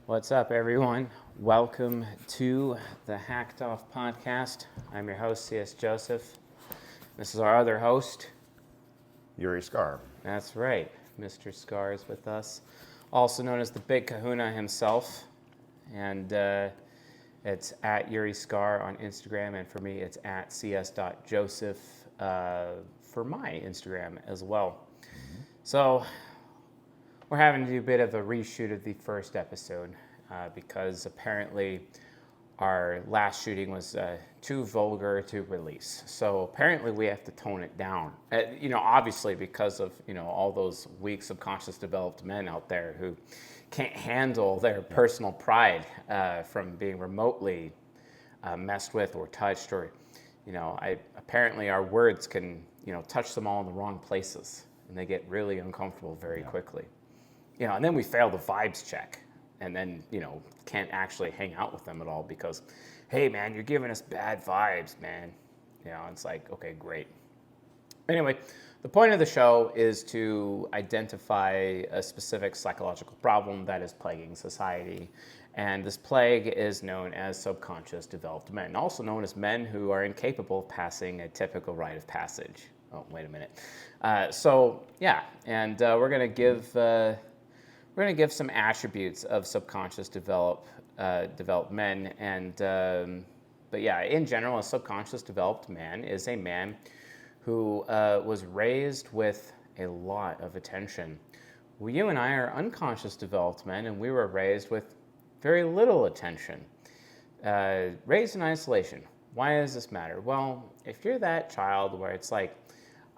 What's up, everyone? Welcome to the Hacked Off podcast. I'm your host, C.S. Joseph. This is our other host, Yuri Skar. That's right, Mr. Scar is with us, also known as the Big Kahuna himself. And it's at Yuri Skar on Instagram, and for me, it's at cs.joseph for my Instagram as well. Mm-hmm. So we're having to do a bit of a reshoot of the first episode because apparently our last shooting was too vulgar to release. So apparently we have to tone it down. Obviously because of, all those weak subconscious developed men out there who can't handle their personal pride from being remotely messed with or touched, or, apparently our words can, touch them all in the wrong places, and they get really uncomfortable very quickly. And then we fail the vibes check, and then, can't actually hang out with them at all because, hey, man, you're giving us bad vibes, man. It's like, okay, great. Anyway, the point of the show is to identify a specific psychological problem that is plaguing society. And this plague is known as subconscious developed men, also known as men who are incapable of passing a typical rite of passage. Oh, wait a minute. We're going to give some attributes of subconscious developed men, in general, a subconscious developed man is a man who was raised with a lot of attention. Well, you and I are unconscious developed men, and we were raised with very little attention, raised in isolation. Why does this matter? Well, if you're that child where it's like,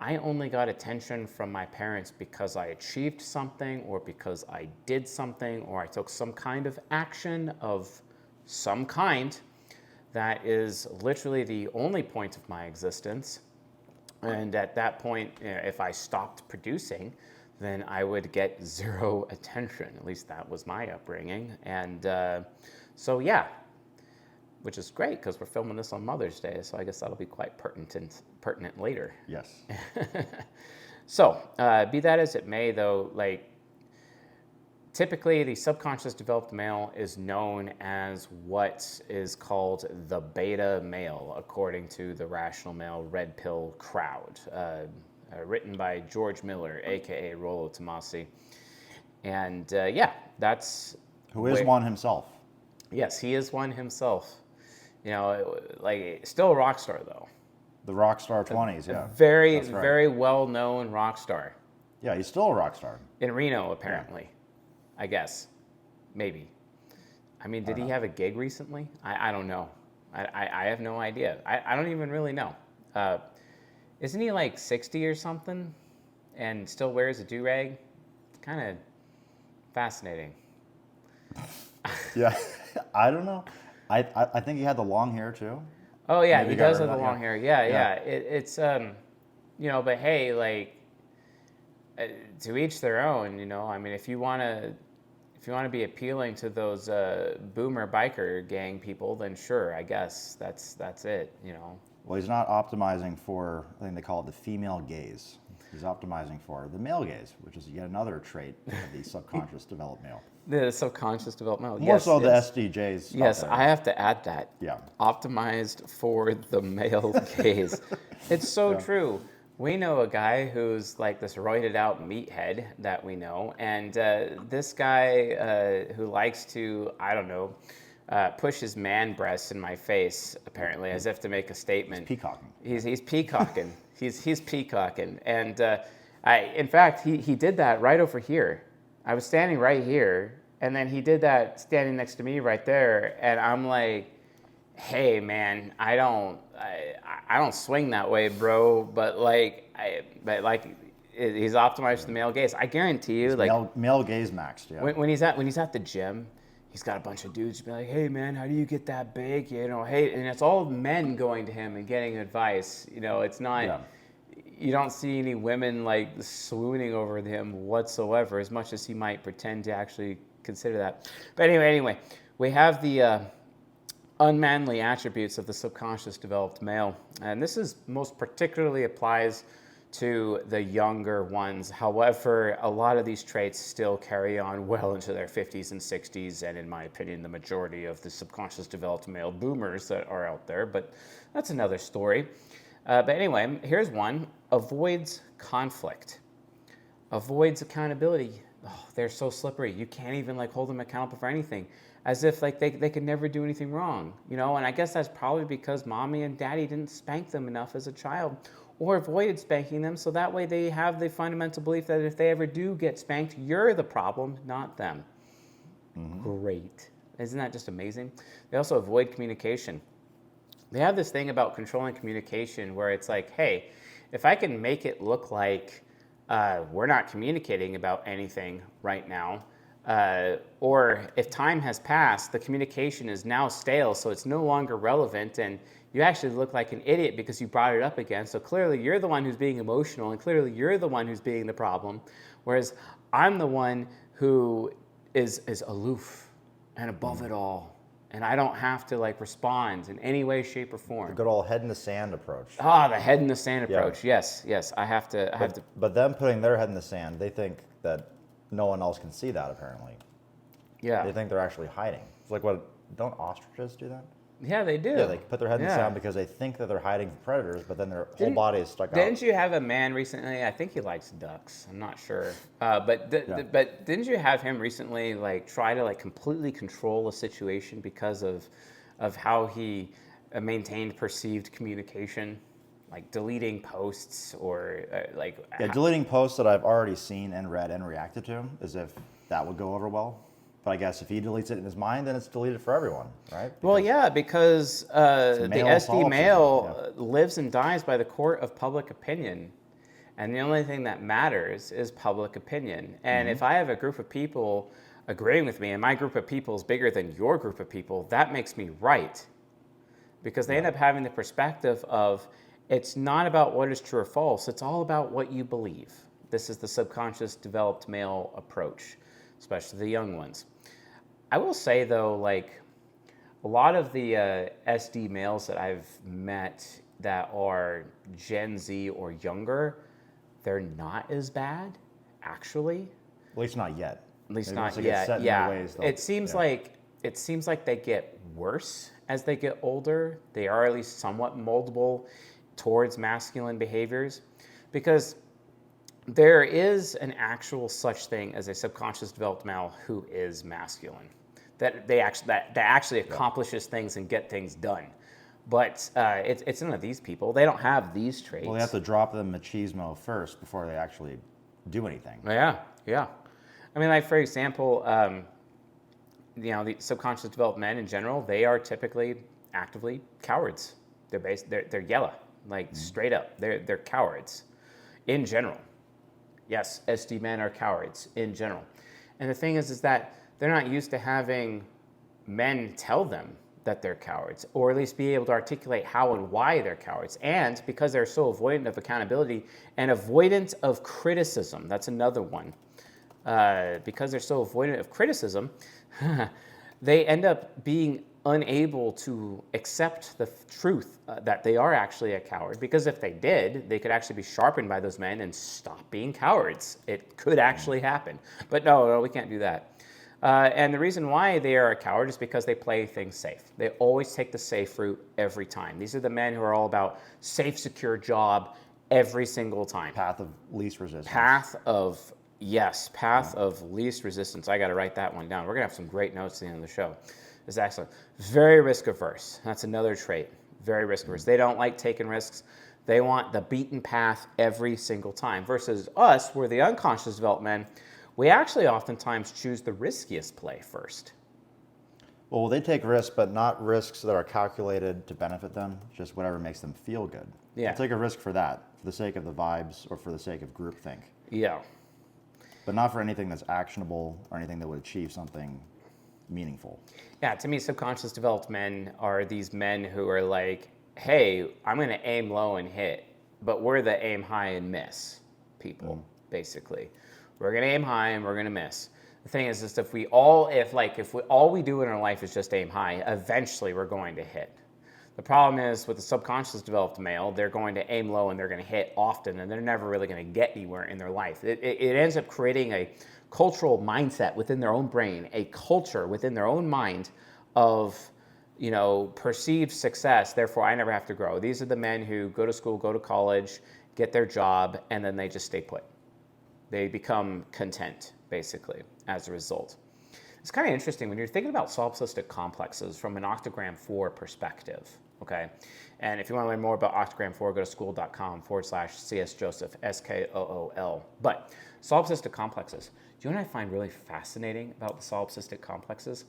I only got attention from my parents because I achieved something, or because I did something, or I took some kind of action of some kind, that is literally the only point of my existence. And at that point, if I stopped producing, then I would get zero attention. At least that was my upbringing. And which is great because we're filming this on Mother's Day, so I guess that'll be quite pertinent later. Yes. So, be that as it may, though, typically the subconscious developed male is known as what is called the beta male, according to the rational male red pill crowd, written by George Miller, aka Rollo Tomassi. And that's... Who is one himself. Yes, he is one himself. Still a rock star, though. The rock star 20s, yeah. Very well-known rock star. Yeah, he's still a rock star. In Reno, apparently. I guess. Maybe. I mean, did he have a gig recently? I don't know. I have no idea. I don't even really know. Isn't he like 60 or something and still wears a do-rag? Kind of fascinating. Yeah, I don't know. I think he had the long hair too. Oh yeah, he does have the long hair. Yeah. It's but hey, to each their own. I mean, if you want to be appealing to those boomer biker gang people, then sure, I guess that's it. Well, he's not optimizing for, I think they call it the female gaze. He's optimizing for the male gaze, which is yet another trait of the subconscious developed male. The subconscious developed male. More so the SDJs. Yes, I have to add that. Yeah. Optimized for the male gaze. It's so true. We know a guy who's like this roided out meathead that we know, and this guy who likes to, push his man breasts in my face, apparently, as if to make a statement. He's peacocking. He's peacocking. he's peacocking. And in fact, he did that right over here. I was standing right here, and then he did that standing next to me right there, and I'm like, hey, man, I don't swing that way, bro, but he's optimized for the male gaze. I guarantee you, male gaze maxed. Yeah. When he's at the gym, he's got a bunch of dudes be like, hey, man, how do you get that big? Hey, and it's all men going to him and getting advice. It's not. Yeah. You don't see any women swooning over him whatsoever, as much as he might pretend to actually consider that. But anyway, we have the unmanly attributes of the subconscious developed male, and this is most particularly applies to the younger ones. However, a lot of these traits still carry on well into their 50s and 60s, and in my opinion, the majority of the subconscious developed male boomers that are out there, but that's another story. But anyway, here's one. Avoids conflict. Avoids accountability. Oh, they're so slippery. You can't even like hold them accountable for anything, as if like they could never do anything wrong, you know? And I guess that's probably because mommy and daddy didn't spank them enough as a child, or avoided spanking them, so that way they have the fundamental belief that if they ever do get spanked, you're the problem, not them. Great. Isn't that just amazing? They also avoid communication. They have this thing about controlling communication where it's like, hey, if I can make it look like we're not communicating about anything right now, or if time has passed, the communication is now stale, so it's no longer relevant, and you actually look like an idiot because you brought it up again. So clearly you're the one who's being emotional, and clearly you're the one who's being the problem, whereas I'm the one who is aloof and above it all, and I don't have to like respond in any way, shape, or form. The good old head in the sand approach. Ah, the head in the sand approach. Yeah. Yes. I have to. But them putting their head in the sand, they think that no one else can see that. Apparently, Yeah. they think they're actually hiding. It's like, what? Don't ostriches do that? Yeah, they do. Yeah, they put their head in the sand because they think that they're hiding from predators, but then their whole body is stuck out. Didn't you have a man recently? I think he likes ducks. I'm not sure. But didn't you have him recently like try to like completely control a situation because of how he maintained perceived communication, like deleting posts or deleting posts that I've already seen and read and reacted to, as if that would go over well. But I guess if he deletes it in his mind, then it's deleted for everyone, right? Because the SD male lives and dies by the court of public opinion. And the only thing that matters is public opinion. And if I have a group of people agreeing with me, and my group of people is bigger than your group of people, that makes me right. Because they end up having the perspective of, it's not about what is true or false, it's all about what you believe. This is the subconscious developed male approach, especially the young ones. I will say though, like a lot of the SD males that I've met that are Gen Z or younger, they're not as bad, actually. At least not yet. At least Maybe not once yet. get set in their ways, It seems like they get worse as they get older. They are at least somewhat moldable towards masculine behaviors, because there is an actual such thing as a subconscious developed male who is masculine, that actually accomplishes things and get things done. But it's none of these people. They don't have these traits. Well, they have to drop the machismo first before they actually do anything. Yeah. I mean, like for example, the subconscious developed men in general, they are typically actively cowards. They're yellow, like straight up. They're cowards in general. Yes, SD men are cowards in general. And the thing is that they're not used to having men tell them that they're cowards, or at least be able to articulate how and why they're cowards. And because they're so avoidant of accountability and avoidant of criticism, that's another one. Because they're so avoidant of criticism, they end up being unable to accept the truth that they are actually a coward. Because if they did, they could actually be sharpened by those men and stop being cowards. It could actually happen. But no, we can't do that. And the reason why they are a coward is because they play things safe. They always take the safe route every time. These are the men who are all about safe, secure job every single time. Path of least resistance. Path of least resistance. I got to write that one down. We're going to have some great notes at the end of the show. It's excellent. Very risk averse. That's another trait. Very risk averse. They don't like taking risks. They want the beaten path every single time. Versus us, we're the unconscious developed men. We actually oftentimes choose the riskiest play first. Well, they take risks, but not risks that are calculated to benefit them, just whatever makes them feel good. Yeah. They'll take a risk for that, for the sake of the vibes or for the sake of groupthink. Yeah. But not for anything that's actionable or anything that would achieve something meaningful. Yeah, to me, subconscious developed men are these men who are like, hey, I'm going to aim low and hit, but we're the aim high and miss people, basically. We're going to aim high and we're going to miss. The thing is if all we do in our life is just aim high, eventually we're going to hit. The problem is with the subconscious developed male, they're going to aim low and they're going to hit often, and they're never really going to get anywhere in their life. It ends up creating a cultural mindset within their own brain, a culture within their own mind of, perceived success. Therefore, I never have to grow. These are the men who go to school, go to college, get their job, and then they just stay put. They become content, basically, as a result. It's kind of interesting when you're thinking about solipsistic complexes from an Octagram 4 perspective, okay? And if you want to learn more about Octagram 4, go to school.com/CSJoseph, SKOOL. But solipsistic complexes, do you know what I find really fascinating about the solipsistic complexes?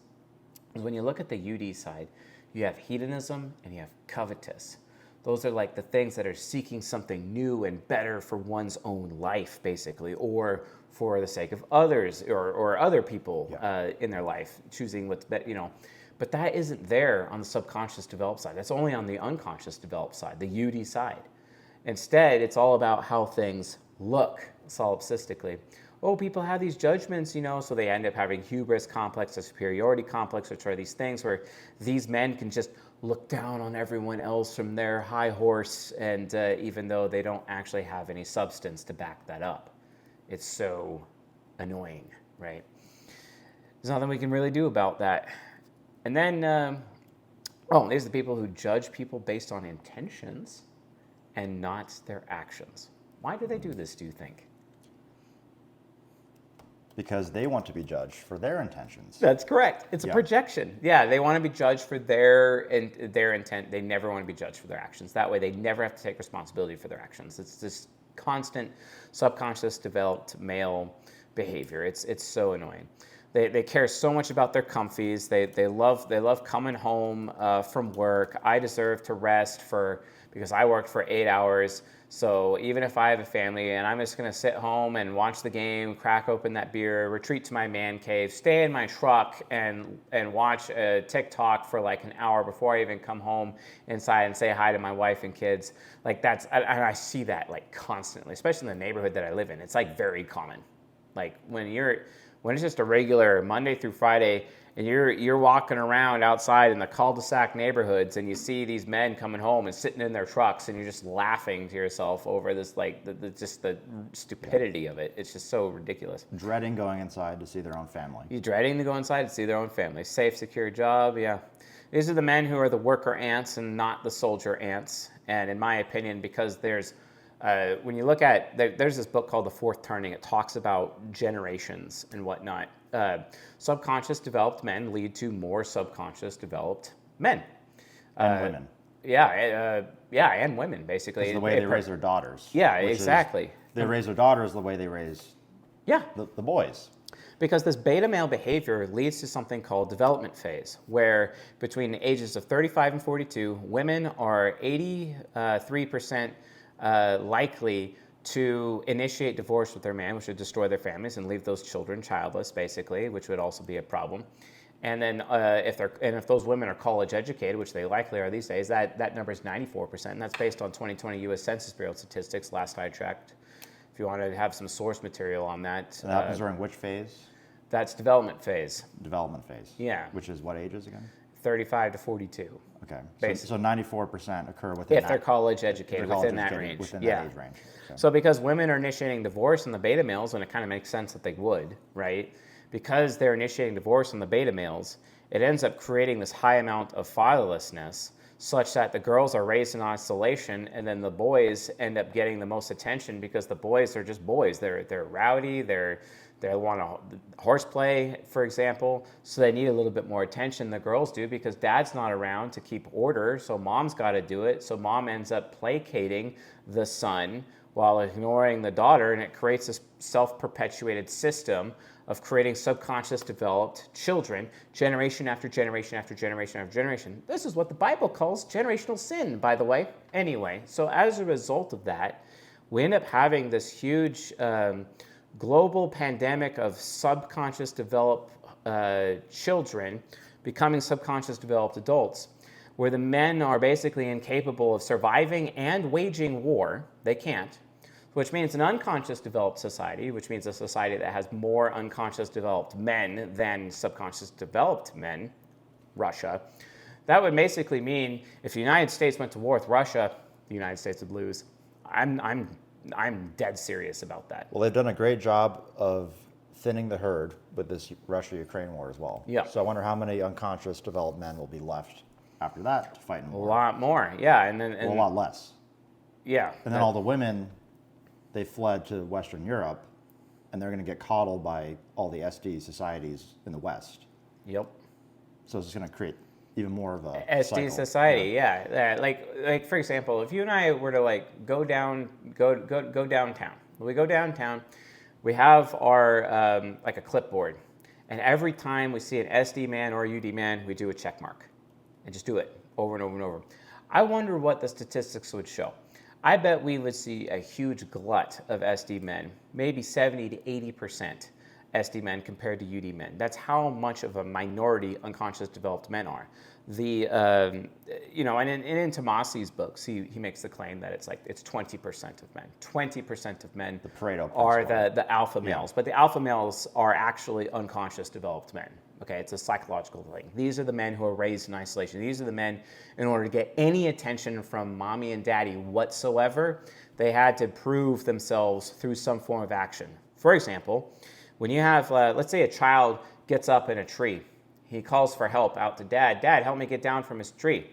Is when you look at the UD side, you have hedonism and you have covetous. Those are like the things that are seeking something new and better for one's own life, basically, or for the sake of others or other people in their life, choosing what's better, But that isn't there on the subconscious developed side. That's only on the unconscious developed side, the UD side. Instead, it's all about how things look solipsistically. Oh, people have these judgments, so they end up having hubris complex, a superiority complex, which are these things where these men can just look down on everyone else from their high horse, and even though they don't actually have any substance to back that up. It's so annoying, right? There's nothing we can really do about that. And then, there's the people who judge people based on intentions and not their actions. Why do they do this, do you think? Because they want to be judged for their intentions. That's correct. It's a projection. Yeah, they want to be judged for their intent. They never want to be judged for their actions. That way, they never have to take responsibility for their actions. It's this constant subconscious developed male behavior. It's so annoying. They care so much about their comfies. They love coming home from work. I deserve to rest because I worked for 8 hours. So even if I have a family and I'm just going to sit home and watch the game, crack open that beer, retreat to my man cave, stay in my truck and watch a TikTok for like an hour before I even come home inside and say hi to my wife and kids. Like I see that like constantly, especially in the neighborhood that I live in. It's like very common. Like when it's just a regular Monday through Friday and you're walking around outside in the cul-de-sac neighborhoods and you see these men coming home and sitting in their trucks and you're just laughing to yourself over this, like just the stupidity of it. It's just so ridiculous. Dreading going inside to see their own family. You're dreading to go inside to see their own family. Safe, secure job, yeah. These are the men who are the worker ants and not the soldier ants. And in my opinion, because there's when you look at, there's this book called The Fourth Turning. It talks about generations and whatnot. Subconscious developed men lead to more subconscious developed men. And women. And women, basically. It's the way they raise their daughters. Yeah, exactly. They raise their daughters the way they raise the boys. Because this beta male behavior leads to something called development phase, where between the ages of 35 and 42, women are 83% likely to initiate divorce with their man, which would destroy their families and leave those children childless, basically, which would also be a problem. And then if those women are college educated, which they likely are these days, that number is 94%, and that's based on 2020 U.S. Census Bureau statistics, last I checked. If you want to have some source material on that. So that happens during which phase? That's development phase. Development phase. Yeah. Which is what ages again? 35 to 42. Okay. So 94% occur within if they're college educated, within that range. Within that age range. So because women are initiating divorce in the beta males, and it kind of makes sense that they would, right? Because they're initiating divorce in the beta males, it ends up creating this high amount of fatherlessness such that the girls are raised in isolation, and then the boys end up getting the most attention because the boys are just boys. They're rowdy, they want to horseplay, for example, so they need a little bit more attention than the girls do because dad's not around to keep order, so mom's got to do it. So mom ends up placating the son while ignoring the daughter, and it creates this self-perpetuated system of creating subconscious developed children, generation after generation after generation after generation. This is what the Bible calls generational sin, by the way. Anyway, so as a result of that, we end up having this huge global pandemic of subconscious developed children becoming subconscious developed adults, where the men are basically incapable of surviving and waging war. They can't, which means an unconscious developed society, which means a society that has more unconscious developed men than subconscious developed men, Russia, That would basically mean if the United States went to war with Russia, the United States would lose. I'm dead serious about that. Well, they've done a great job of thinning the herd with this Russia-Ukraine war as well. Yeah. So I wonder how many unconscious developed men will be left after that to fight in A war. lot more, yeah, and Well, a lot less. yeah, And then all the women, they fled to Western Europe, and they're going to get coddled by all the SD societies in the West. Yep. So it's just going to create even more of a SD cycle. society, yeah. Like for example, if you and I were to like go downtown, we go downtown, we have our like a clipboard, and every time we see an SD man or a UD man, we do a check mark, and just do it over and over and over. I wonder what the statistics would show. I bet we would see a huge glut of SD men, maybe 70 to 80% SD men compared to UD men. That's how much of a minority unconscious developed men are. The you know, and in Tomasi's books, he makes the claim that it's 20% of men. 20% of men The Pareto are principle. the alpha males, but the alpha males are actually unconscious developed men. Okay, it's a psychological thing. These are the men who are raised in isolation. These are the men, in order to get any attention from mommy and daddy whatsoever, they had to prove themselves through some form of action. For example, when you have, let's say a child gets up in a tree. He calls for help out to dad. Dad, help me get down from his tree.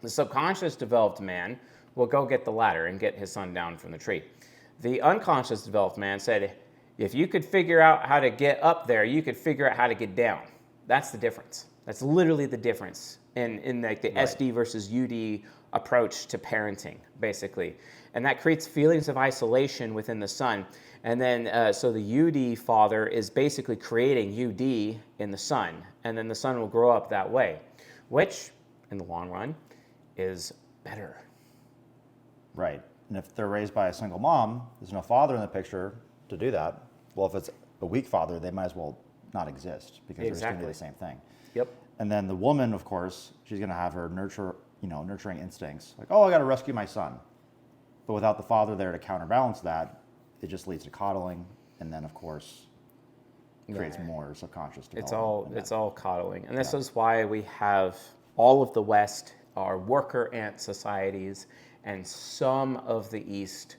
The subconscious developed man will go get the ladder and get his son down from the tree. The unconscious developed man said, if you could figure out how to get up there, you could figure out how to get down. That's the difference. That's literally the difference in like the Right. SD versus UD approach to parenting, basically. And that creates feelings of isolation within the son. And then, so the UD father is basically creating UD in the son. And then the son will grow up that way, which, in the long run, is better. Right. And if they're raised by a single mom, there's no father in the picture to do that. Well, if it's a weak father, they might as well not exist because they're just going to do the same thing. Yep. And then the woman, of course, she's going to have her nurturing instincts. Like, oh, I got to rescue my son. But without the father there to counterbalance that, it just leads to coddling, and then, of course, creates more subconscious development. It's all coddling. And this is why we have all of the West are worker ant societies, and some of the East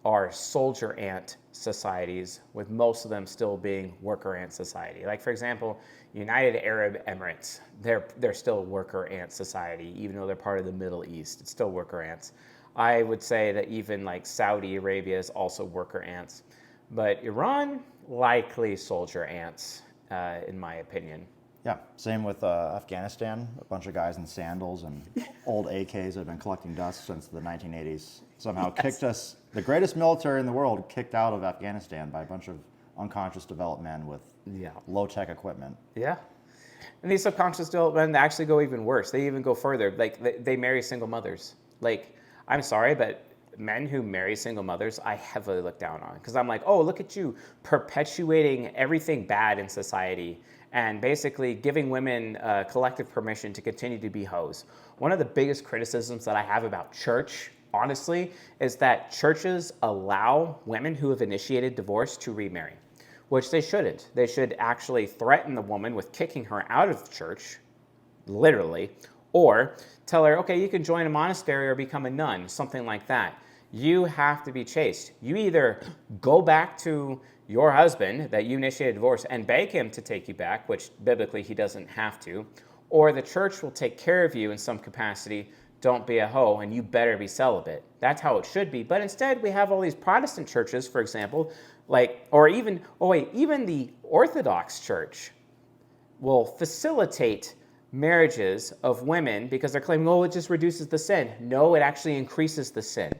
are soldier ant societies, with most of them still being worker ant society. Like, for example, United Arab Emirates, they're still worker ant society, even though they're part of the Middle East. It's still worker ants. I would say that even like Saudi Arabia is also worker ants. But Iran, likely soldier ants, in my opinion. Yeah, same with Afghanistan. A bunch of guys in sandals and old AKs that have been collecting dust since the 1980s somehow kicked us, the greatest military in the world, kicked out of Afghanistan by a bunch of unconscious developed men with low-tech equipment. Yeah. And these subconscious developed men actually go even worse. They even go further. Like, they marry single mothers. Like, I'm sorry, but men who marry single mothers, I heavily look down on. Because I'm like, oh, look at you perpetuating everything bad in society and basically giving women collective permission to continue to be hoes. One of the biggest criticisms that I have about church, honestly, is that churches allow women who have initiated divorce to remarry, which they shouldn't. They should actually threaten the woman with kicking her out of the church, literally, or tell her, okay, you can join a monastery or become a nun, something like that. You have to be chaste. You either go back to your husband that you initiated divorce and beg him to take you back, which biblically he doesn't have to, or the church will take care of you in some capacity. Don't be a hoe, and you better be celibate. That's how it should be. But instead, we have all these Protestant churches, for example, even the Orthodox Church will facilitate marriages of women because they're claiming, oh, it just reduces the sin. No, it actually increases the sin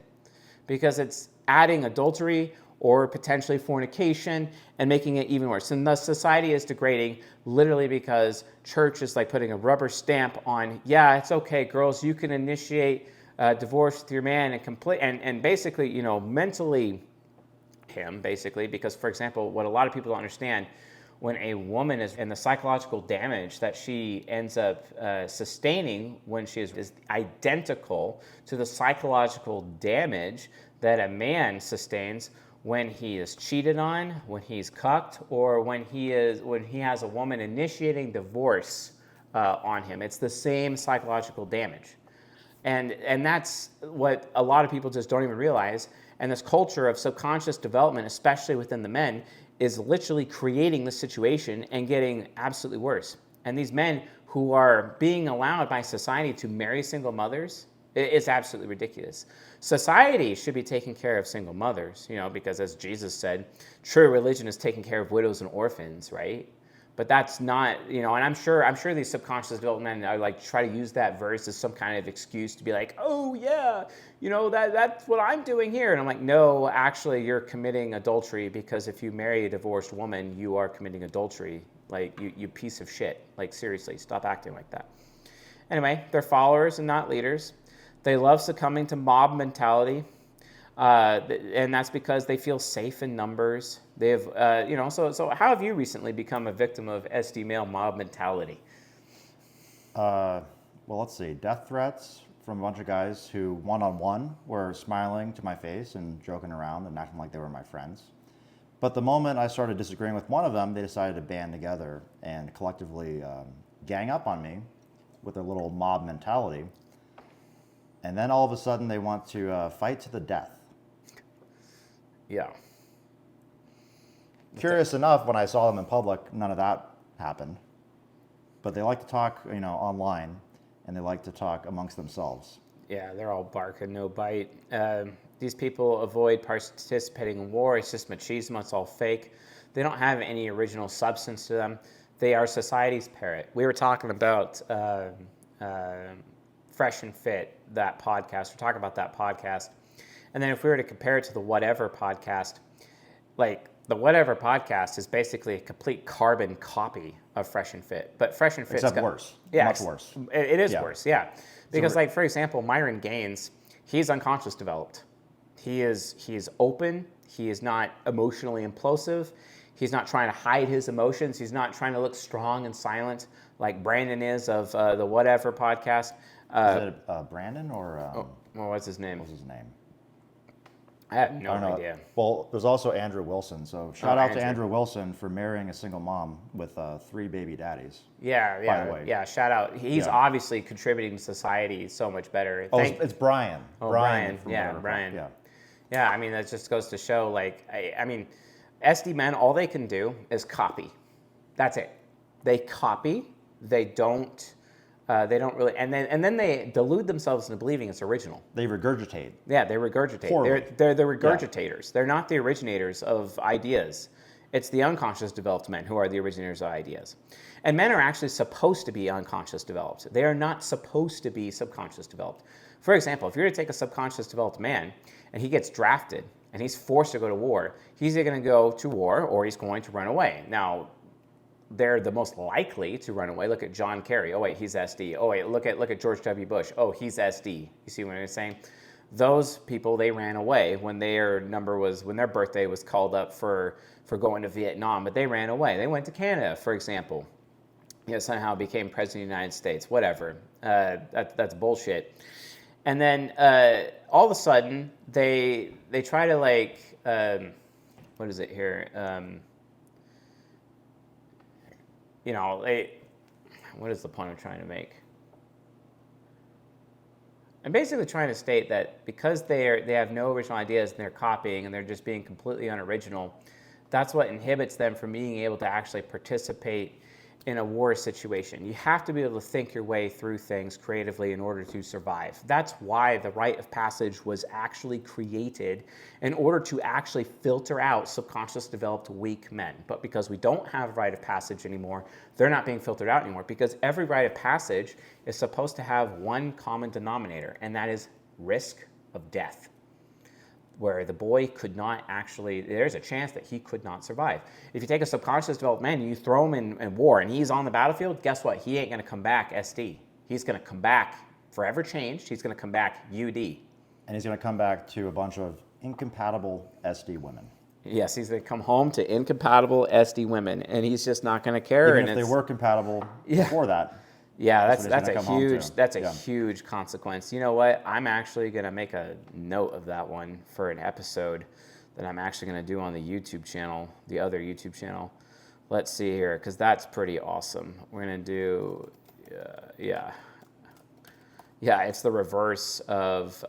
because it's adding adultery or potentially fornication and making it even worse. And thus society is degrading literally because church is like putting a rubber stamp on, yeah, it's okay, girls, you can initiate divorce with your man and basically, mentally him, basically, because, for example, what a lot of people don't understand, when a woman is in the psychological damage that she ends up sustaining when she is identical to the psychological damage that a man sustains when he is cheated on, when he's cucked, or when he has a woman initiating divorce on him. It's the same psychological damage. And that's what a lot of people just don't even realize. And this culture of subconscious development, especially within the men, is literally creating the situation and getting absolutely worse. And these men who are being allowed by society to marry single mothers, it's absolutely ridiculous. Society should be taking care of single mothers, because as Jesus said, true religion is taking care of widows and orphans, right? But that's not, and I'm sure these subconscious development men are like try to use that verse as some kind of excuse to be like, oh yeah, that's what I'm doing here. And I'm like, no, actually you're committing adultery, because if you marry a divorced woman, you are committing adultery. Like you piece of shit. Like seriously, stop acting like that. Anyway, they're followers and not leaders. They love succumbing to mob mentality. And that's because they feel safe in numbers. They have, so how have you recently become a victim of SD male mob mentality? Well, let's see. Death threats from a bunch of guys who, one-on-one, were smiling to my face and joking around and acting like they were my friends. But the moment I started disagreeing with one of them, they decided to band together and collectively gang up on me with their little mob mentality. And then all of a sudden they want to fight to the death. Yeah. Curious enough, when I saw them in public, none of that happened. But they like to talk, online, and they like to talk amongst themselves. Yeah, they're all bark and no bite. These people avoid participating in war. It's just machismo. It's all fake. They don't have any original substance to them. They are society's parrot. We were talking about Fresh and Fit, that podcast. We're talking about that podcast. And then if we were to compare it to the Whatever podcast, like the Whatever podcast is basically a complete carbon copy of Fresh and Fit. But Fresh and Fit except worse. Yeah, much worse. It is worse, yeah. Because like, for example, Myron Gaines, he's unconscious developed. He is open. He is not emotionally implosive. He's not trying to hide his emotions. He's not trying to look strong and silent like Brandon is of the Whatever podcast. Is it Brandon or... what's his name? What's his name? I have no idea. Well, there's also Andrew Wilson. So shout out to Andrew. Andrew Wilson for marrying a single mom with 3 baby daddies. Yeah. By the way. Yeah, shout out. He's obviously contributing to society so much better. It's Brian. Oh, Brian. Brian. Yeah. Yeah, I mean, that just goes to show, like, I mean, SD men, all they can do is copy. That's it. They copy. They don't really, and then they delude themselves into believing it's original. They regurgitate. Yeah, they regurgitate. Poorly. They're the regurgitators. Yeah. They're not the originators of ideas. It's the unconscious developed men who are the originators of ideas. And men are actually supposed to be unconscious developed. They are not supposed to be subconscious developed. For example, if you're to take a subconscious developed man and he gets drafted and he's forced to go to war, he's either going to go to war or he's going to run away. Now, they're the most likely to run away. Look at John Kerry. Oh wait, he's SD. Oh wait, look at George W. Bush. Oh, he's SD. You see what I'm saying? Those people, they ran away when their birthday was called up for going to Vietnam, but they ran away. They went to Canada, for example. Somehow became president of the United States. Whatever. That's bullshit. And then all of a sudden they try to like what is it here? What is the point I'm trying to make? I'm basically trying to state that because they have no original ideas and they're copying and they're just being completely unoriginal, that's what inhibits them from being able to actually participate in a war situation. You have to be able to think your way through things creatively in order to survive. That's why the rite of passage was actually created, in order to actually filter out subconscious developed weak men. But because we don't have rite of passage anymore, they're not being filtered out anymore, because every rite of passage is supposed to have one common denominator, and that is risk of death, where the boy could not actually, there's a chance that he could not survive. If you take a subconscious developed man and you throw him in war and he's on the battlefield, guess what? He ain't going to come back SD. He's going to come back forever changed. He's going to come back UD. And he's going to come back to a bunch of incompatible SD women. Yes, he's going to come home to incompatible SD women, and he's just not going to care. Even if they were compatible before that. Yeah, that's a huge consequence. You know what? I'm actually going to make a note of that one for an episode that I'm actually going to do on the YouTube channel, the other YouTube channel. Let's see here, because that's pretty awesome. We're going to do, yeah. Yeah, it's the reverse of,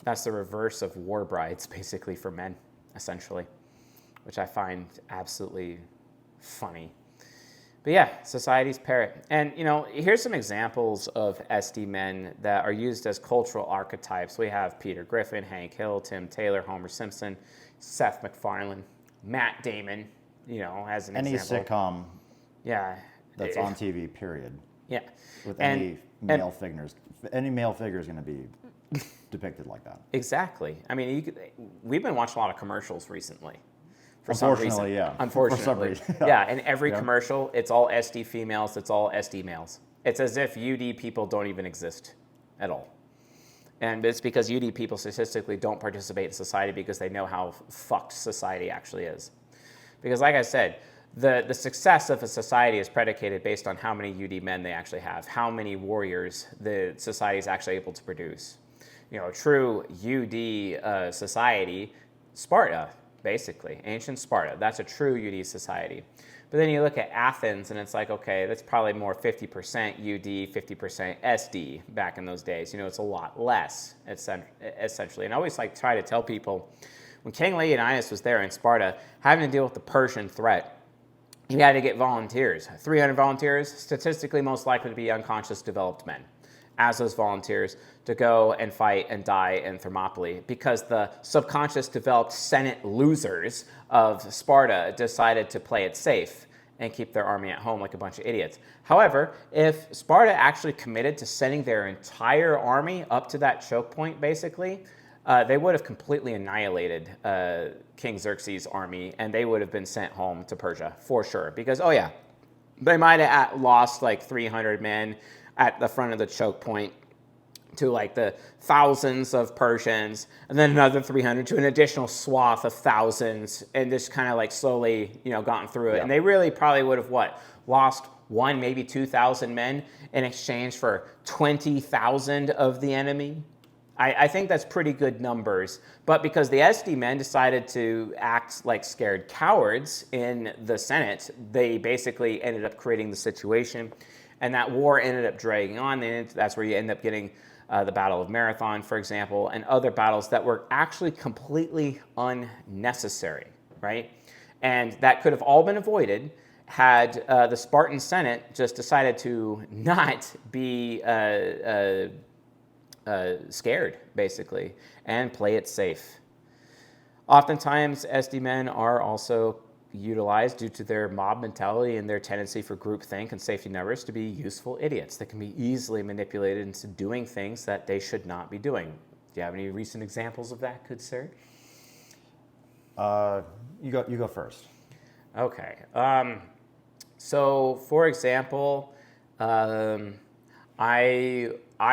that's the reverse of war brides, basically, for men, essentially, which I find absolutely funny. But yeah, society's parrot. And, you know, here's some examples of SD men that are used as cultural archetypes. We have Peter Griffin, Hank Hill, Tim Taylor, Homer Simpson, Seth MacFarlane, Matt Damon, you know, as an example. Any sitcom Yeah. that's on TV, period. Yeah. With any male figure is going to be depicted like that. Exactly. I mean, we've been watching a lot of commercials recently. For Unfortunately, some reason. yeah. Unfortunately. For some reason. Yeah, and every commercial, it's all SD females, it's all SD males. It's as if UD people don't even exist at all. And it's because UD people statistically don't participate in society because they know how fucked society actually is. Because like I said, the success of a society is predicated based on how many UD men they actually have, how many warriors the society is actually able to produce. You know, a true UD society, Sparta, basically, ancient Sparta, that's a true UD society. But then you look at Athens and it's like, okay, that's probably more 50% UD, 50% SD back in those days. You know, it's a lot less, essentially. And I always like try to tell people, when King Leonidas was there in Sparta, having to deal with the Persian threat, he had to get volunteers. 300 volunteers, statistically most likely to be unconscious developed men, as those volunteers to go and fight and die in Thermopylae because the subconscious developed Senate losers of Sparta decided to play it safe and keep their army at home like a bunch of idiots. However, if Sparta actually committed to sending their entire army up to that choke point, basically, they would have completely annihilated King Xerxes' army, and they would have been sent home to Persia, for sure. Because, oh yeah, they might have lost like 300 men at the front of the choke point to like the thousands of Persians, and then another 300 to an additional swath of thousands, and just kind of like slowly, you know, gotten through it. Yeah. And they really probably would have, lost 1, maybe 2,000 men in exchange for 20,000 of the enemy. I think that's pretty good numbers. But because the SD men decided to act like scared cowards in the Senate, they basically ended up creating the situation. And that war ended up dragging on. That's where you end up getting the Battle of Marathon, for example, and other battles that were actually completely unnecessary, right? And that could have all been avoided had the Spartan Senate just decided to not be scared, basically, and play it safe. Oftentimes, SD men are also utilized due to their mob mentality and their tendency for groupthink and safety numbers to be useful idiots that can be easily manipulated into doing things that they should not be doing. Do you have any recent examples of that, good sir? You go first. Okay. So, for example, I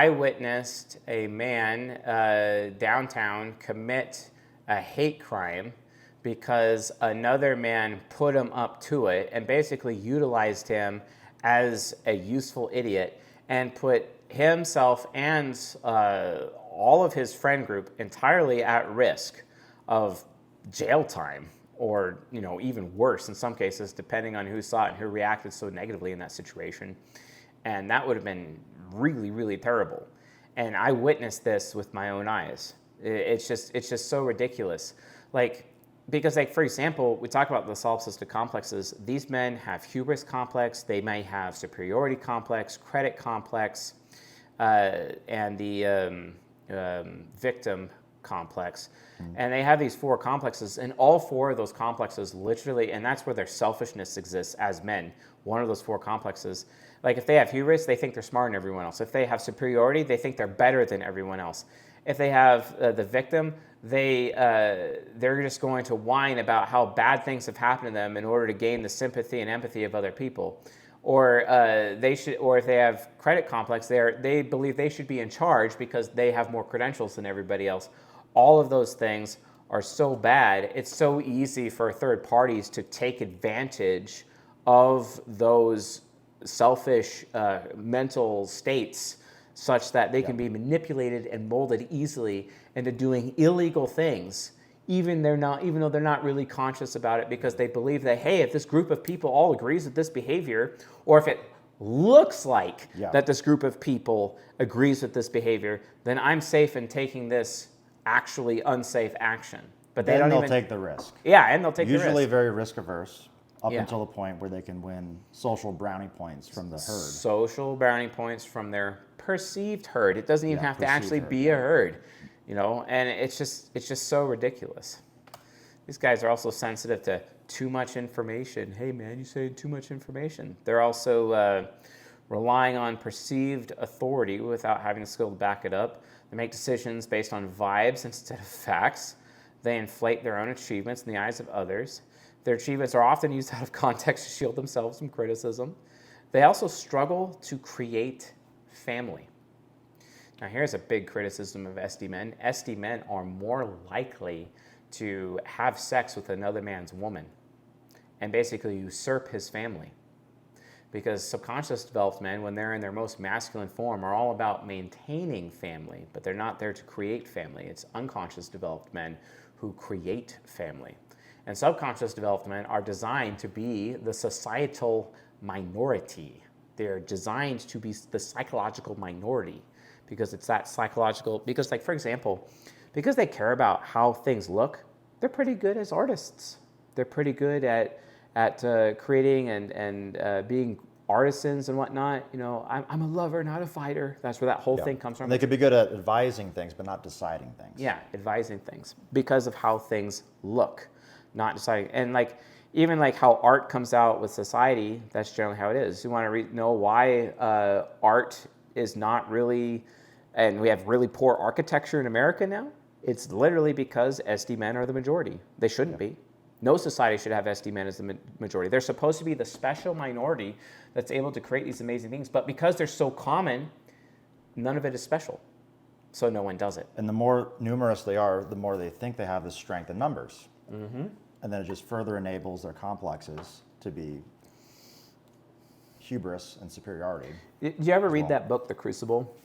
witnessed a man downtown commit a hate crime because another man put him up to it and basically utilized him as a useful idiot and put himself and all of his friend group entirely at risk of jail time, or, you know, even worse in some cases, depending on who saw it and who reacted so negatively in that situation. And that would have been really, really terrible. And I witnessed this with my own eyes. It's just so ridiculous. Like, because, like, for example, we talk about the solipsistic complexes. These men have hubris complex. They may have superiority complex, credit complex, and the victim complex. And they have these 4 complexes, and all 4 of those complexes literally, and that's where their selfishness exists as men, one of those 4 complexes. Like, if they have hubris, they think they're smarter than everyone else. If they have superiority, they think they're better than everyone else. If they have the victim, they're just going to whine about how bad things have happened to them in order to gain the sympathy and empathy of other people. Or if they have credit complex, they believe they should be in charge because they have more credentials than everybody else. All of those things are so bad. It's so easy for third parties to take advantage of those selfish mental states such that they can be manipulated and molded easily into doing illegal things even though they're not really conscious about it, because they believe that, hey, if this group of people all agrees with this behavior, or if it looks like that this group of people agrees with this behavior, then I'm safe in taking this actually unsafe action. But they'll take the risk. Yeah, and they'll take the risk. Usually very risk averse, up until the point where they can win social brownie points from the herd. Social brownie points from their perceived herd. It doesn't even have to actually be a herd, and it's just so ridiculous. These guys are also sensitive to too much information. Hey man, you say too much information. They're also relying on perceived authority without having the skill to back it up. They make decisions based on vibes instead of facts. They inflate their own achievements in the eyes of others. Their achievements are often used out of context to shield themselves from criticism. They also struggle to create family. Now here's a big criticism of SD men. SD men are more likely to have sex with another man's woman and basically usurp his family. Because subconscious developed men, when they're in their most masculine form, are all about maintaining family, but they're not there to create family. It's unconscious developed men who create family. And subconscious developed men are designed to be the societal minority. They're designed to be the psychological minority, because it's that psychological, because like, for example, because they care about how things look, they're pretty good as artists. They're pretty good at creating and being artisans and whatnot. I'm a lover, not a fighter. That's where that whole thing comes from. And they could be good at advising things, but not deciding things. Yeah, advising things because of how things look, not deciding. And even how art comes out with society, that's generally how it is. You want to know why art is not really, and we have really poor architecture in America now? It's literally because SD men are the majority. They shouldn't be. No society should have SD men as the majority. They're supposed to be the special minority that's able to create these amazing things. But because they're so common, none of it is special. So no one does it. And the more numerous they are, the more they think they have this strength in numbers. Mm-hmm. And then it just further enables their complexes to be hubris and superiority. Did you ever read that book, The Crucible?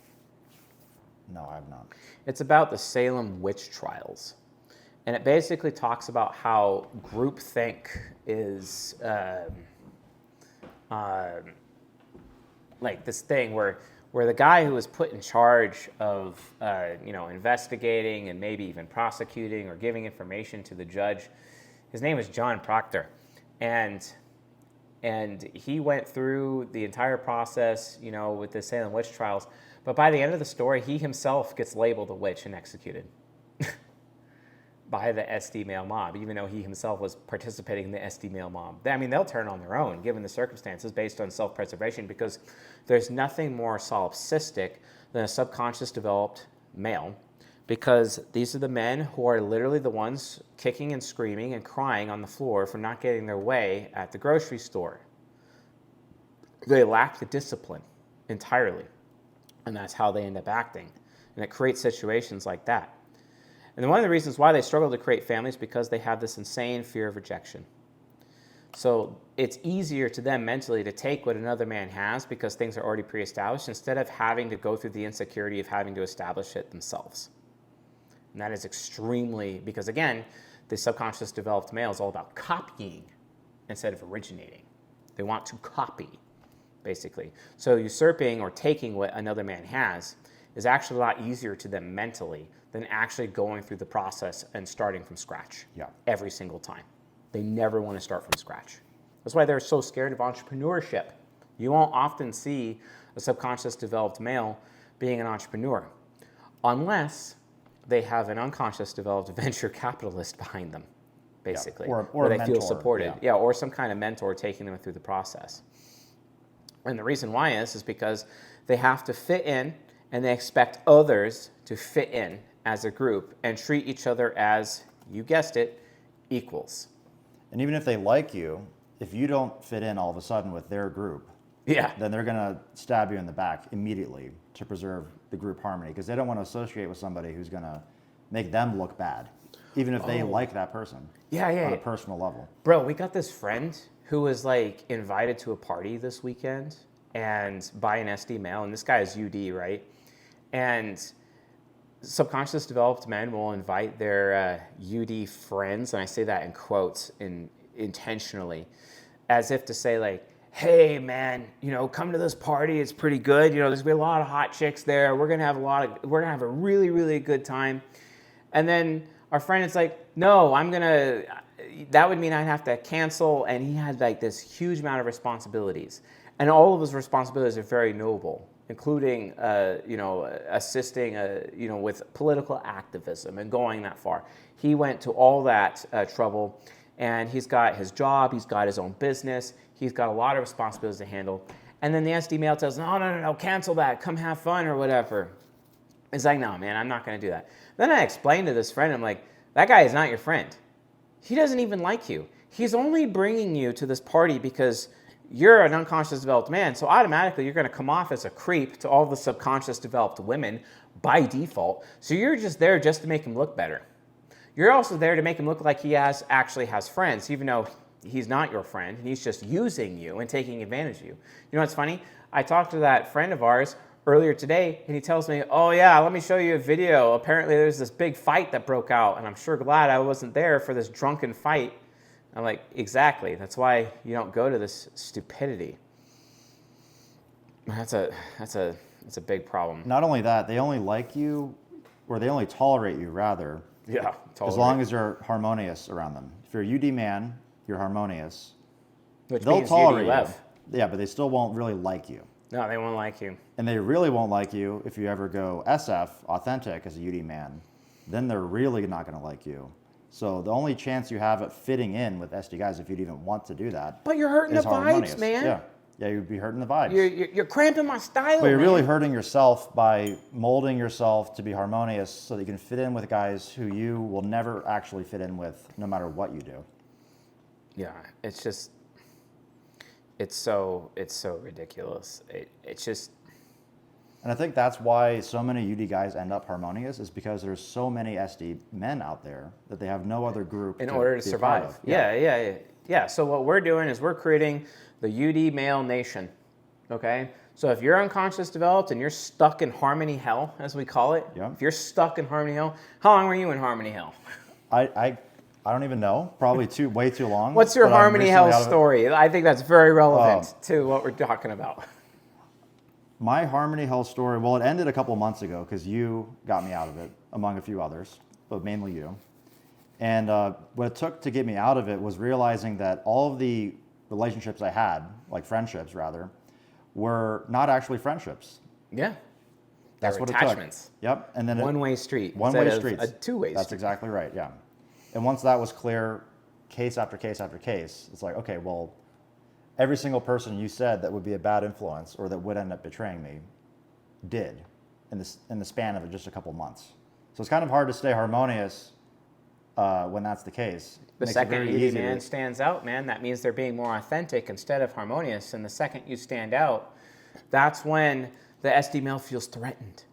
No, I have not. It's about the Salem witch trials. And it basically talks about how groupthink is like this thing where the guy who was put in charge of investigating and maybe even prosecuting or giving information to the judge, his name was John Proctor, and he went through the entire process, with the Salem witch trials. But by the end of the story, he himself gets labeled a witch and executed by the SD male mob, even though he himself was participating in the SD male mob. I mean, they'll turn on their own, given the circumstances, based on self-preservation, because there's nothing more solipsistic than a subconscious developed male, because these are the men who are literally the ones kicking and screaming and crying on the floor for not getting their way at the grocery store. They lack the discipline entirely, and that's how they end up acting. And it creates situations like that. And one of the reasons why they struggle to create families is because they have this insane fear of rejection. So it's easier to them mentally to take what another man has because things are already pre-established, instead of having to go through the insecurity of having to establish it themselves. And that is extremely, because again, the subconscious developed male is all about copying instead of originating. They want to copy, basically. So usurping or taking what another man has is actually a lot easier to them mentally than actually going through the process and starting from scratch every single time. They never want to start from scratch. That's why they're so scared of entrepreneurship. You won't often see a subconscious developed male being an entrepreneur unless they have an unconscious developed venture capitalist behind them, basically, or where they mentor, feel supported. Or some kind of mentor taking them through the process. And the reason why is because they have to fit in, and they expect others to fit in as a group and treat each other as, you guessed it, equals. And even if they like you, if you don't fit in all of a sudden with their group, then they're going to stab you in the back immediately to preserve the group harmony, because they don't want to associate with somebody who's going to make them look bad, even if they like that person on a personal level. Bro, we got this friend who was invited to a party this weekend and by an SD male, and this guy is UD, right? And subconscious developed men will invite their UD friends, and I say that in quotes intentionally, as if to say like, hey man, come to this party, it's pretty good. There's gonna be a lot of hot chicks there. We're gonna have a really, really good time. And then our friend is like, no, that would mean I'd have to cancel. And he had like this huge amount of responsibilities. And all of his responsibilities are very noble, including, assisting, with political activism and going that far. He went to all that trouble, and he's got his job, he's got his own business, he's got a lot of responsibilities to handle. And then the SD male tells him, no, cancel that, come have fun or whatever. It's like, no, man, I'm not going to do that. Then I explained to this friend, I'm like, that guy is not your friend. He doesn't even like you. He's only bringing you to this party because you're an unconscious developed man, so automatically you're going to come off as a creep to all the subconscious developed women by default. So you're just there just to make him look better. You're also there to make him look like he actually has friends, even though he's not your friend, and he's just using you and taking advantage of you. You know what's funny? I talked to that friend of ours earlier today, and he tells me, oh yeah, let me show you a video. Apparently there's this big fight that broke out, and I'm sure glad I wasn't there for this drunken fight. I'm like, exactly. That's why you don't go to this stupidity. That's a big problem. Not only that, they only like you, or they only tolerate you, rather. Yeah, as long as you're harmonious around them. If you're a UD man, you're harmonious. Which they'll means tolerate UD you. Yeah, but they still won't really like you. No, they won't like you. And they really won't like you if you ever go SF, authentic, as a UD man. Then they're really not going to like you. So the only chance you have at fitting in with SD guys, if you'd even want to do that, but you're hurting the vibes, man. Yeah, you'd be hurting the vibes. You're cramping my style. But you're really hurting yourself by molding yourself to be harmonious, so that you can fit in with guys who you will never actually fit in with, no matter what you do. Yeah, it's just, it's so ridiculous. It's just. And I think that's why so many UD guys end up harmonious, is because there's so many SD men out there that they have no other group in order to survive. Yeah. So what we're doing is we're creating the UD male nation. Okay. So if you're unconscious developed and you're stuck in harmony hell, as we call it, if you're stuck in harmony hell, how long were you in harmony hell? I don't even know. Probably way too long. What's your harmony hell story? I think that's very relevant to what we're talking about. My harmony hell story, well, it ended a couple months ago because you got me out of it, among a few others, but mainly you. And what it took to get me out of it was realizing that all of the relationships I had, like friendships rather, were not actually friendships. Yeah. That's what attachments. It took. Yep. And then one-way street. One-way streets. A two-way street. That's exactly right, yeah. And once that was clear, case after case after case, it's like, okay, well, every single person you said that would be a bad influence or that would end up betraying me did in the span of just a couple months. So it's kind of hard to stay harmonious when that's the case. The second UD man stands out, man, that means they're being more authentic instead of harmonious. And the second you stand out, that's when the SD male feels threatened.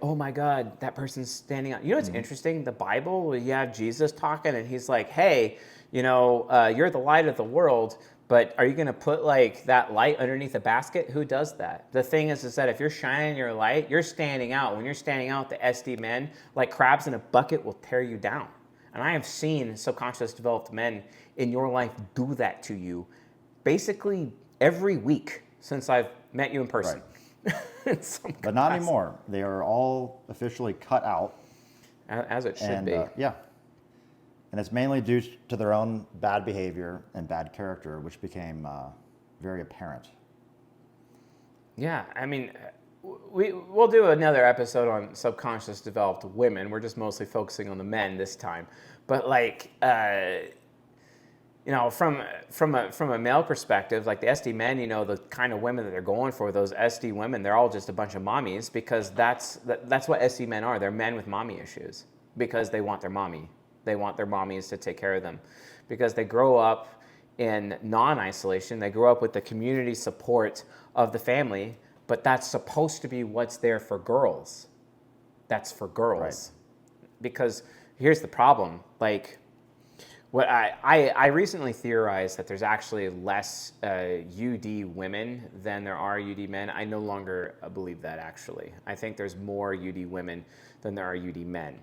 Oh my God, that person's standing out. You know what's interesting? The Bible, you have Jesus talking and he's like, hey, you're the light of the world, but are you going to put like that light underneath a basket? Who does that? The thing is that if you're shining your light, you're standing out. When you're standing out, the SD men, like crabs in a bucket, will tear you down. And I have seen subconscious developed men in your life do that to you basically every week since I've met you in person. Right. But not anymore. They are all officially cut out. As it should be. Yeah. And it's mainly due to their own bad behavior and bad character, which became very apparent. Yeah, I mean, we'll do another episode on subconscious developed women. We're just mostly focusing on the men this time. But like, from a male perspective, like the SD men, the kind of women that they're going for, those SD women, they're all just a bunch of mommies because that's what SD men are. They're men with mommy issues because they want their mommy. They want their mommies to take care of them because they grow up in non-isolation. They grow up with the community support of the family, but that's supposed to be what's there for girls. That's for girls. Right. Because here's the problem. Like, what I recently theorized that there's actually less UD women than there are UD men. I no longer believe that, actually. I think there's more UD women than there are UD men.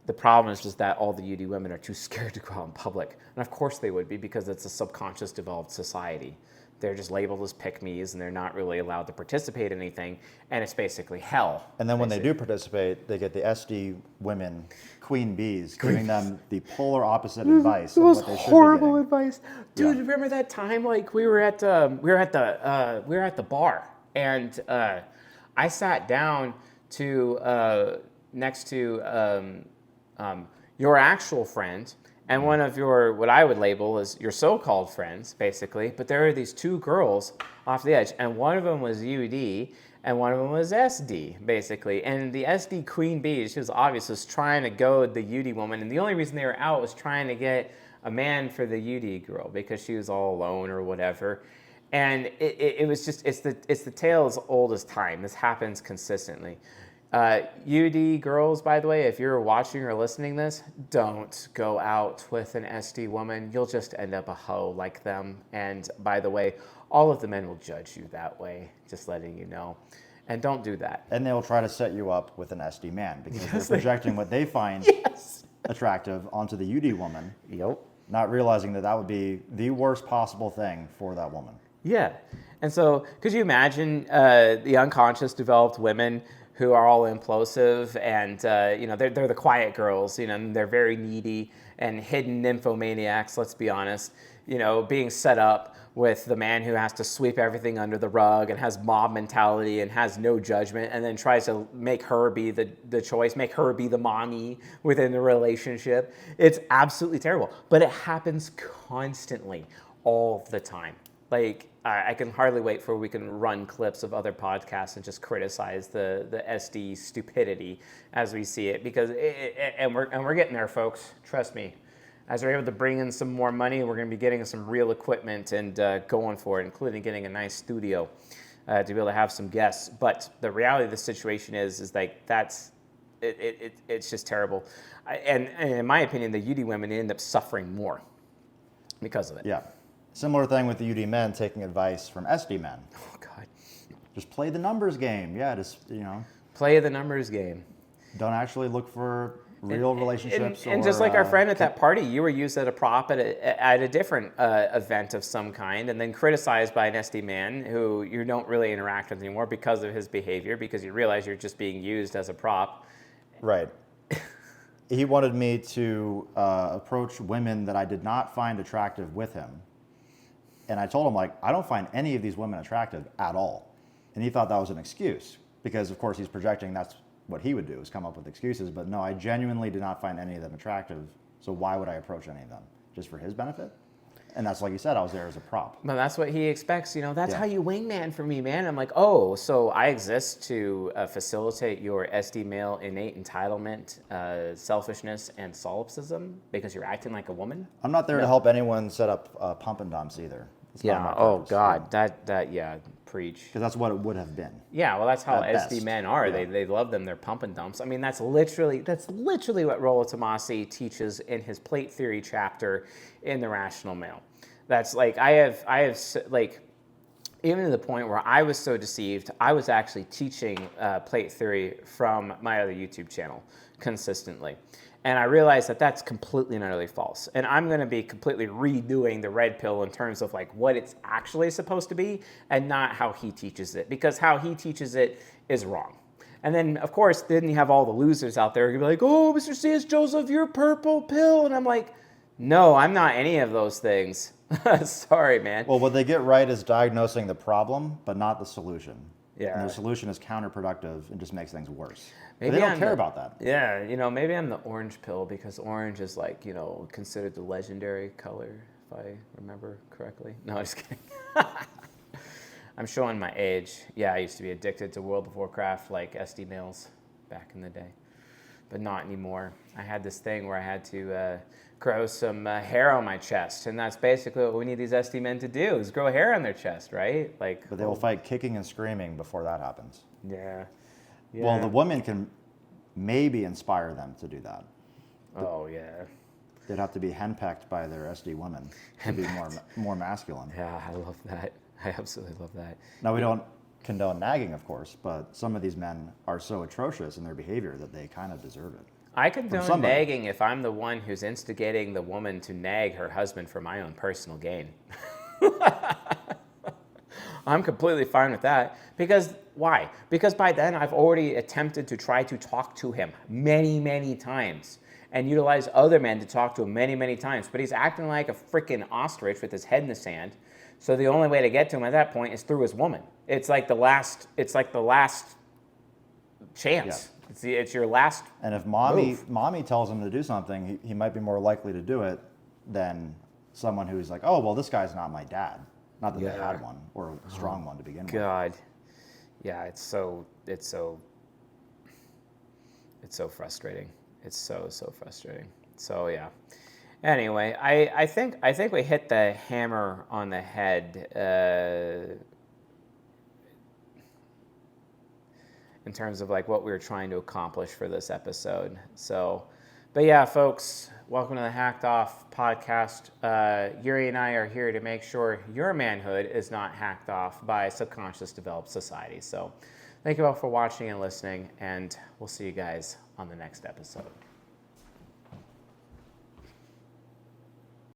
The problem is just that all the UD women are too scared to go out in public. And of course they would be, because it's a subconscious developed society. They're just labeled as pick-me's, and they're not really allowed to participate in anything, and it's basically hell. And then when they do participate, they get the SD women, queen bees, giving them the polar opposite advice of what they should be getting. Horrible advice, dude. Remember that time? Like we were at the bar, and I sat down to next to your actual friend. And one of your, what I would label as your so-called friends, basically. But there are these two girls off the edge, and one of them was UD, and one of them was SD, basically. And the SD queen bee, she was obviously trying to goad the UD woman, and the only reason they were out was trying to get a man for the UD girl, because she was all alone or whatever. And it was just, it's the tale as old as time. This happens consistently. UD girls, by the way, if you're watching or listening this, don't go out with an SD woman. You'll just end up a hoe like them. And by the way, all of the men will judge you that way, just letting you know. And don't do that. And they'll try to set you up with an SD man, because they're projecting what they find attractive onto the UD woman. Yep. Not realizing that that would be the worst possible thing for that woman. Yeah. And so could you imagine the unconscious developed women who are all implosive, and they're the quiet girls, and they're very needy and hidden nymphomaniacs, let's be honest, being set up with the man who has to sweep everything under the rug and has mob mentality and has no judgment, and then tries to make her be the choice, make her be the mommy within the relationship. It's absolutely terrible, but it happens constantly, all the time. Like, I can hardly wait for we can run clips of other podcasts and just criticize the SD stupidity as we see it, because we're getting there, folks. Trust me. As we're able to bring in some more money, we're going to be getting some real equipment and going for it, including getting a nice studio to be able to have some guests. But the reality of the situation is like it's just terrible. And in my opinion, the UD women end up suffering more because of it. Yeah. Similar thing with the UD men taking advice from SD men. Oh, God. Just play the numbers game. Yeah, play the numbers game. Don't actually look for real relationships. And just like our friend at that party, you were used as a prop at a different event of some kind, and then criticized by an SD man who you don't really interact with anymore because of his behavior, because you realize you're just being used as a prop. Right. He wanted me to approach women that I did not find attractive with him. And I told him, like, I don't find any of these women attractive at all. And he thought that was an excuse, because, of course, he's projecting that's what he would do, is come up with excuses. But no, I genuinely did not find any of them attractive. So why would I approach any of them? Just for his benefit? And that's, like you said, I was there as a prop. But that's what he expects. That's how you wingman for me, man. I'm like, oh, so I exist to facilitate your SD male innate entitlement, selfishness, and solipsism because you're acting like a woman? I'm not there to help anyone set up pump and dumps either. It's not my purpose. God, that preach. Because that's what it would have been. Yeah, well, that's how At SD best. men are. Yeah. They love them. They're pump and dumps. I mean, that's literally what Rollo Tomasi teaches in his plate theory chapter in The Rational Male. That's like, I have like, even to the point where I was so deceived, I was actually teaching plate theory from my other YouTube channel consistently. And I realized that that's completely and utterly false. And I'm going to be completely redoing the red pill in terms of like what it's actually supposed to be and not how he teaches it, because how he teaches it is wrong. And then, of course, then you have all the losers out there who be like, oh, Mr. C.S. Joseph, you're purple pill. And I'm like, no, I'm not any of those things. Sorry, man. Well, what they get right is diagnosing the problem, but not the solution. Yeah. And the solution is counterproductive and just makes things worse. Maybe But they don't care about that. Yeah, maybe I'm the orange pill because orange is like, considered the legendary color, if I remember correctly. No, I'm just kidding. I'm showing my age. Yeah, I used to be addicted to World of Warcraft like SD males back in the day, but not anymore. I had this thing where I had to grow some hair on my chest, and that's basically what we need these SD men to do, is grow hair on their chest, right? Like, But they will fight kicking and screaming before that happens. Yeah. Well, the woman can maybe inspire them to do that. Oh, yeah. They'd have to be henpecked by their SD women to be more masculine. Yeah, I love that. I absolutely love that. Now, we don't condone nagging, of course, but some of these men are so atrocious in their behavior that they kind of deserve it. I condone somebody. nagging if I'm the one who's instigating the woman to nag her husband for my own personal gain. I'm completely fine with that. Because why? Because by then I've already attempted to try to talk to him many, many times and utilize other men to talk to him many, many times. But he's acting like a freaking ostrich with his head in the sand. So the only way to get to him at that point is through his woman. It's like the last chance. Yeah. It's your last And if move. mommy tells him to do something, he might be more likely to do it than someone who's like, oh, well, this guy's not my dad. Not that they had one, or a strong one to begin with. God. Yeah, it's so frustrating. It's so frustrating. So yeah. Anyway, I think we hit the hammer on the head in terms of like what we were trying to accomplish for this episode. So, but yeah, folks, welcome to the Hacked Off podcast. Yuri and I are here to make sure your manhood is not hacked off by subconscious developed society. So thank you all for watching and listening, and we'll see you guys on the next episode.